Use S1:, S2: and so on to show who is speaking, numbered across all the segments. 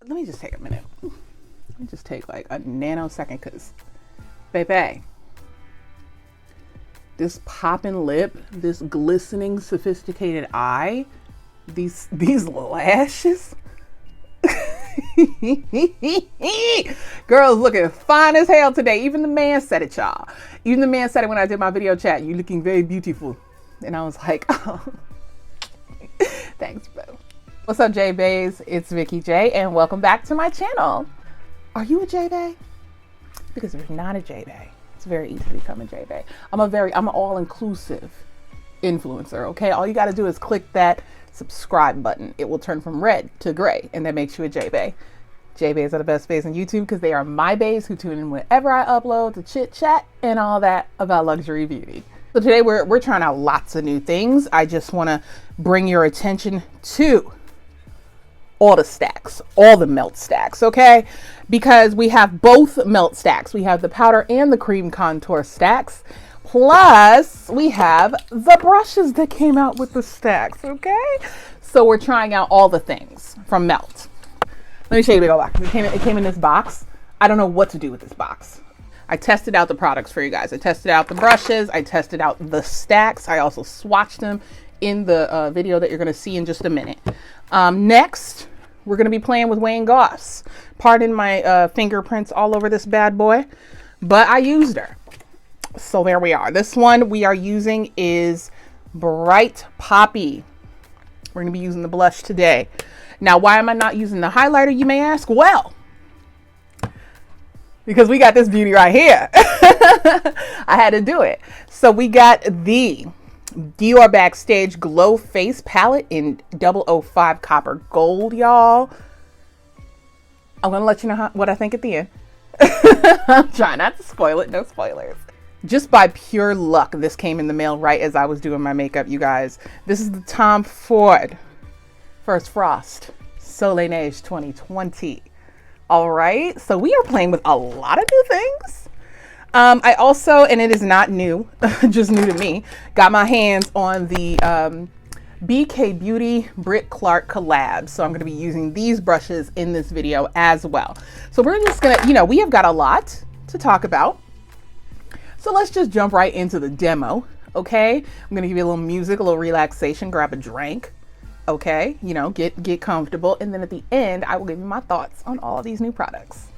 S1: let me just take a minute. Let me just take like a nanosecond, because, baby, this popping lip, this glistening, sophisticated eye, these lashes. Girl's looking fine as hell today. Even the man said it, y'all. Even the man said it when I did my video chat. You looking very beautiful. And I was like, oh, thanks, bro. What's up, Jeahbaes? It's Vikeejeah, and welcome back to my channel. Are you a Jeahbaes? Because if you're not a Jeahbaes, it's very easy to become a Jeahbaes. I'm an all-inclusive influencer, okay? All you got to do is click that subscribe button. It will turn from red to gray, and that makes you a Jeahbaes. Jeahbaes are the best baes on YouTube because they are my baes who tune in whenever I upload to chit chat and all that about luxury beauty. So today we're trying out lots of new things. I just want to bring your attention to all the stacks, all the melt stacks, okay? Because we have both melt stacks. We have the powder and the cream contour stacks. Plus, we have the brushes that came out with the stacks, okay? So we're trying out all the things from Melt. Let me show you the big old box. It came in this box. I don't know what to do with this box. I tested out the products for you guys. I tested out the brushes. I tested out the stacks. I also swatched them in the video that you're going to see in just a minute. Next, we're going to be playing with Wayne Goss. Pardon my fingerprints all over this bad boy, but I used her. So there we are. This one we are using is Bright Poppy. We're going to be using the blush today. Now, why am I not using the highlighter, you may ask? Well, because we got this beauty right here. I had to do it. So we got the Dior Backstage Glow Face Palette in 005 Copper Gold, y'all. I'm going to let you know what I think at the end. I'm trying not to spoil it. No spoilers. Just by pure luck, this came in the mail right as I was doing my makeup, you guys. This is the Tom Ford First Frost Soleil Neige 2020. All right, so we are playing with a lot of new things. I also, and it is not new, just new to me, got my hands on the BK Beauty Britt Clark collab. So I'm going to be using these brushes in this video as well. So we're just going to, we have got a lot to talk about. So let's just jump right into the demo, okay? I'm gonna give you a little music, a little relaxation, grab a drink, okay? Get comfortable. And then at the end, I will give you my thoughts on all of these new products.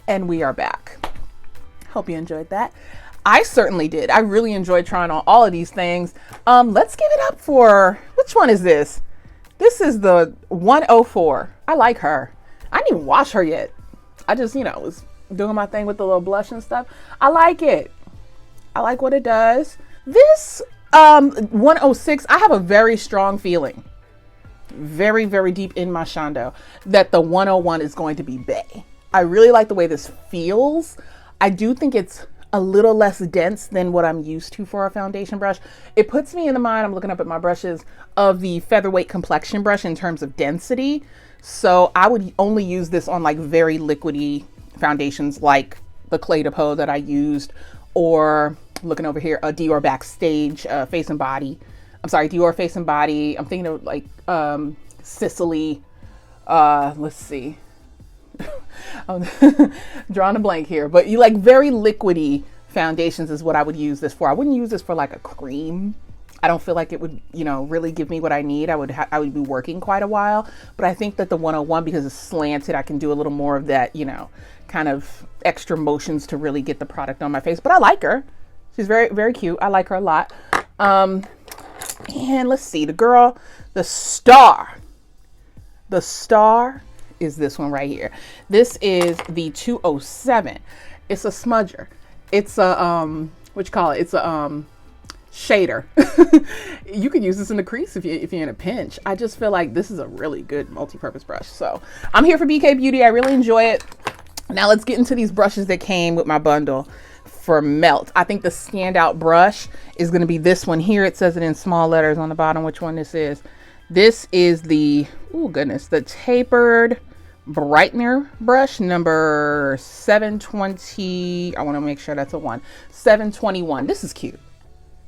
S1: And we are back. Hope you enjoyed that. I certainly did. I really enjoyed trying on all of these things. Let's give it up for, which one is this? This is the 104. I like her. I didn't even wash her yet. I just, was doing my thing with the little blush and stuff. I like it. I like what it does. This 106, I have a very strong feeling, very, very deep in my shondo, that the 101 is going to be bae. I really like the way this feels. I do think it's a little less dense than what I'm used to for a foundation brush. It puts me in the mind, I'm looking up at my brushes, of the Featherweight complexion brush in terms of density. So I would only use this on like very liquidy foundations like the Clé de Peau that I used, or looking over here, a Dior Backstage face and body. I'm sorry, Dior face and body. I'm thinking of like Sicily. Let's see. I'm drawing a blank here, but you like very liquidy foundations is what I would use this for. I wouldn't use this for like a cream. I don't feel like it would, really give me what I need. I would be working quite a while, but I think that the 101, because it's slanted, I can do a little more of that, kind of extra motions to really get the product on my face. But I like her. She's very, very cute. I like her a lot. And let's see, the star is this one right here. This is the 207. It's a smudger. It's a what you call it? It's a shader. You could use this in the crease if you're in a pinch. I just feel like this is a really good multi-purpose brush. So I'm here for BK Beauty. I really enjoy it. Now let's get into these brushes that came with my bundle for Melt. I think the standout brush is going to be this one here. It says it in small letters on the bottom which one this is. This is the, oh goodness, the tapered brightener brush number 720. I want to make sure that's a 721. This is cute.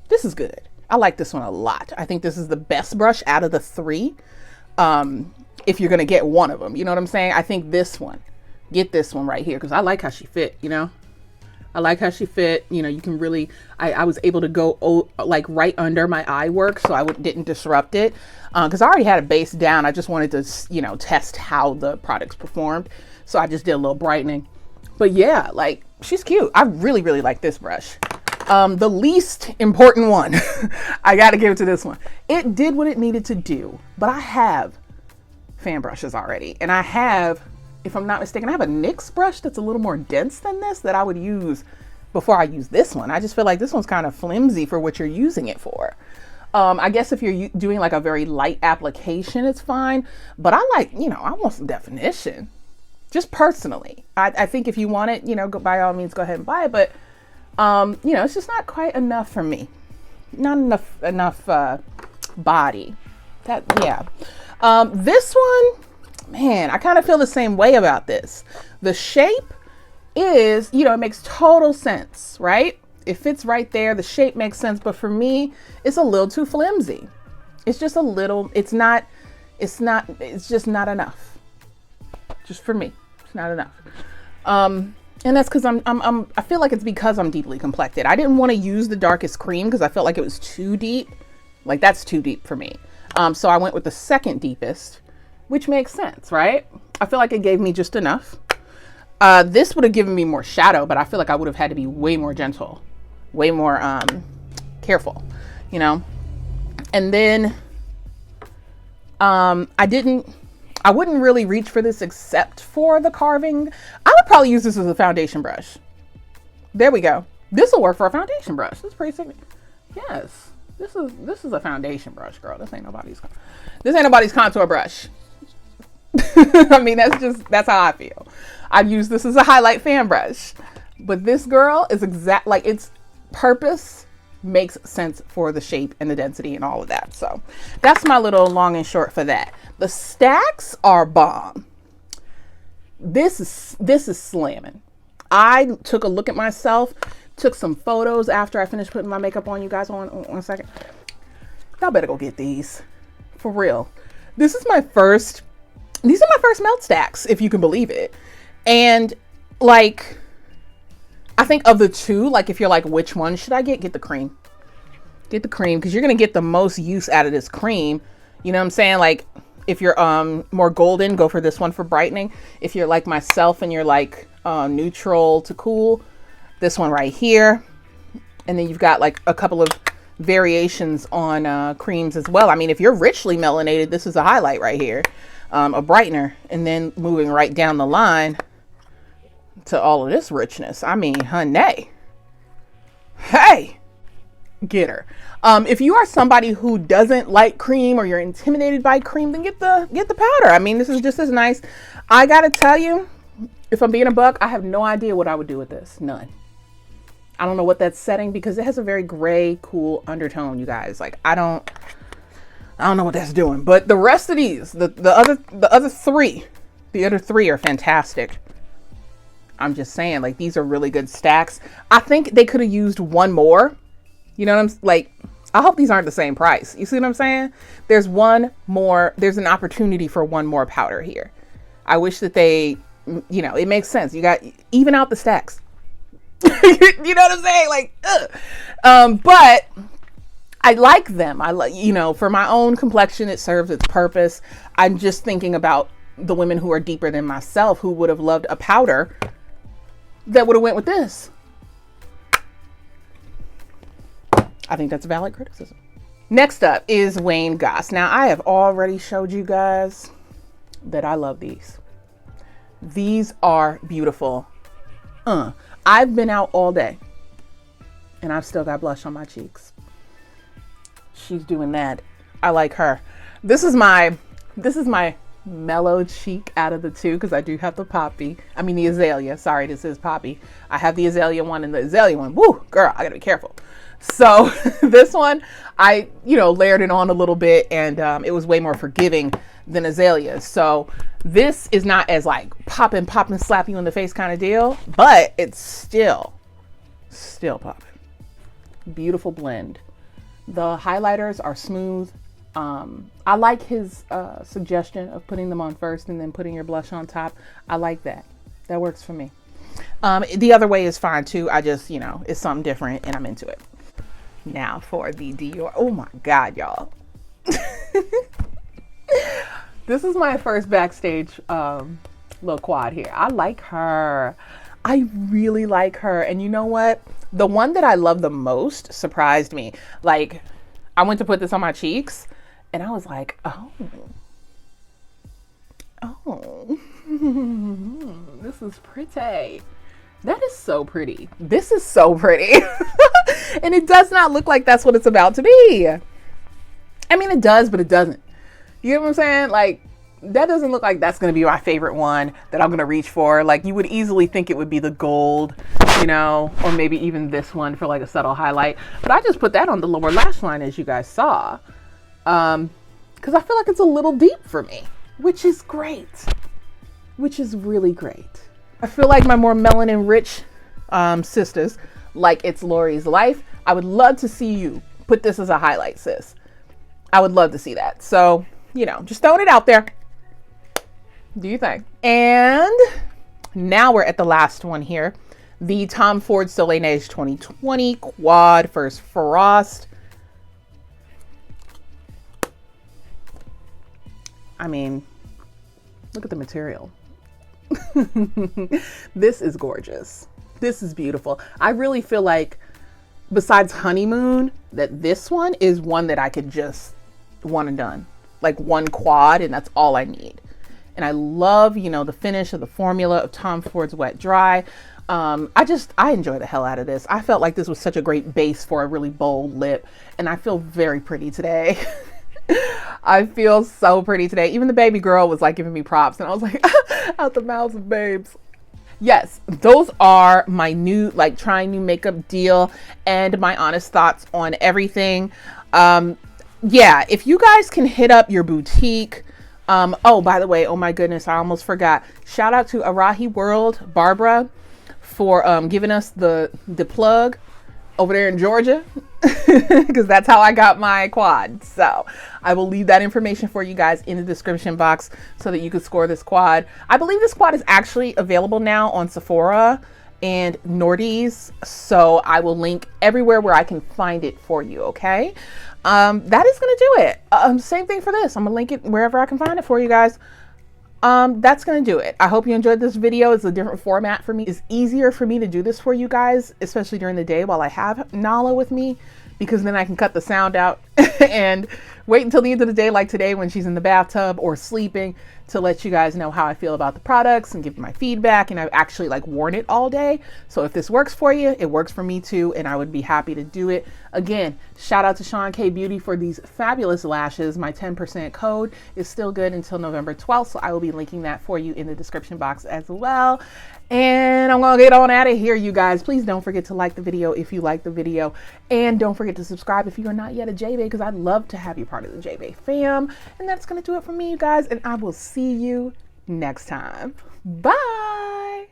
S1: This is good. I like this one a lot. I think this is the best brush out of the three. If you're going to get one of them, you know what I'm saying? I think this one, get this one right here, because I like how she fit, I like how she fit. You can really, I was able to go like right under my eye work, so I didn't disrupt it. Because I already had a base down. I just wanted to, test how the products performed. So I just did a little brightening. But yeah, like, she's cute. I really, really like this brush. The least important one, I got to give it to this one. It did what it needed to do, but I have fan brushes already. And I have, if I'm not mistaken, I have a NYX brush that's a little more dense than this that I would use before I use this one. I just feel like this one's kind of flimsy for what you're using it for. I guess if you're doing like a very light application, it's fine. But I like, I want some definition. Just personally. I think if you want it, go, by all means, go ahead and buy it. But, it's just not quite enough for me. Not enough body. This one, man, I kind of feel the same way about this. The shape is, it makes total sense, right? It fits right there. The shape makes sense. But for me, it's a little too flimsy. It's just a little, it's just not enough. Just for me, it's not enough. And that's because I feel like it's because I'm deeply complected. I didn't want to use the darkest cream because I felt like it was too deep. Like that's too deep for me. So I went with the second deepest, which makes sense, right? I feel like it gave me just enough. This would have given me more shadow, but I feel like I would have had to be way more gentle, way more careful, And then I wouldn't really reach for this except for the carving. I would probably use this as a foundation brush. There we go. This will work for a foundation brush. This is pretty sick. Yes, this is a foundation brush, girl. This ain't nobody's contour brush. I mean, that's how I feel. I'd use this as a highlight fan brush, but this girl is like its purpose makes sense for the shape and the density and all of that. So that's my little long and short for that. The stacks are bomb. This is slamming. I took a look at myself, took some photos after I finished putting my makeup on. You guys, on one second. Y'all better go get these for real. These are my first melt stacks, if you can believe it. And like, I think of the two, like if you're like, which one should I get? Get the cream. Get the cream, because you're going to get the most use out of this cream. You know what I'm saying? Like if you're more golden, go for this one for brightening. If you're like myself and you're like neutral to cool. This one right here. And then you've got like a couple of variations on creams as well. I mean, if you're richly melanated, this is a highlight right here, a brightener. And then moving right down the line to all of this richness. I mean, honey, hey, get her. If you are somebody who doesn't like cream or you're intimidated by cream, then get the powder. I mean, this is just as nice. I gotta tell you, if I'm being a buck, I have no idea what I would do with this. None. I don't know what that's setting because it has a very gray, cool undertone, you guys. Like, I don't know what that's doing. But the rest of these, the other three are fantastic. I'm just saying, like, these are really good stacks. I think they could have used one more. You know what I'm like? I hope these aren't the same price. You see what I'm saying? There's one more. There's an opportunity for one more powder here. I wish that they, you know, it makes sense. You got even out the stacks. You know what I'm saying? Like, but I like them. I like, you know, for my own complexion, it serves its purpose. I'm just thinking about the women who are deeper than myself who would have loved a powder that would have went with this. I think that's a valid criticism. Next up is Wayne Goss. Now, I have already showed you guys that I love these. These are beautiful. I've been out all day and I've still got blush on my cheeks. She's doing that. I like her. This is my mellow cheek out of the two because I do have the poppy. I mean the azalea. Sorry, this is poppy. I have the azalea one and the azalea one. Woo, girl, I gotta be careful. So this one, I, you know, layered it on a little bit and it was way more forgiving than azalea. So this is not as like popping, slap you in the face kind of deal, but it's still popping. Beautiful blend. The highlighters are smooth. I like his suggestion of putting them on first and then putting your blush on top. I like that. That works for me. The other way is fine too. I just, you know, it's something different and I'm into it. Now for the Dior. Oh my God, y'all. This is my first Backstage little quad here. I like her. I really like her. And you know what? The one that I love the most surprised me. Like, I went to put this on my cheeks and I was like, oh, this is pretty. That is so pretty. This is so pretty. And it does not look like that's what it's about to be. I mean, it does, but it doesn't. You know what I'm saying? Like, that doesn't look like that's going to be my favorite one that I'm going to reach for. Like, you would easily think it would be the gold, you know, or maybe even this one for like a subtle highlight. But I just put that on the lower lash line, as you guys saw. Because I feel like it's a little deep for me, which is great. Which is really great. I feel like my more melanin rich sisters, like It's Lori's Life, I would love to see you put this as a highlight, sis. I would love to see that. So, you know, just throwing it out there. Do you think? And now we're at the last one here. The Tom Ford Soleil Neige 2020 Quad First Frost. I mean, look at the material. This is gorgeous. This is beautiful. I really feel like besides Honeymoon, that this one is one that I could just one and done. Like one quad and that's all I need. And I love, you know, the finish of the formula of Tom Ford's Wet Dry. I enjoy the hell out of this. I felt like this was such a great base for a really bold lip and I feel very pretty today. I feel so pretty today. Even the baby girl was like giving me props and I was like, out the mouths of babes. Yes, those are my new, like, trying new makeup deal and my honest thoughts on everything. Yeah, if you guys can hit up your boutique. Oh, by the way, oh my goodness, I almost forgot. Shout out to Arahi World, Barbara, for giving us the plug over there in Georgia, because that's how I got my quad. So I will leave that information for you guys in the description box so that you can score this quad. I believe this quad is actually available now on Sephora and Nordy's, so I will link everywhere where I can find it for you. Okay, that is gonna do it. Same thing for this. I'm gonna link it wherever I can find it for you guys. That's gonna do it. I hope you enjoyed this video. It's a different format for me. It's easier for me to do this for you guys, especially during the day while I have Nala with me, because then I can cut the sound out and wait until the end of the day, like today when she's in the bathtub or sleeping, to let you guys know how I feel about the products and give my feedback. And I've actually like worn it all day. So if this works for you, it works for me too. And I would be happy to do it. Again, shout out to Sean K Beauty for these fabulous lashes. My 10% code is still good until November 12th. So I will be linking that for you in the description box as well. And I'm gonna get on out of here, you guys. Please don't forget to like the video if you like the video. And don't forget to subscribe if you are not yet a Jeahbaes, because I'd love to have you part of the Jeahbaes fam. And that's gonna do it for me, you guys. And I will see you next time. Bye.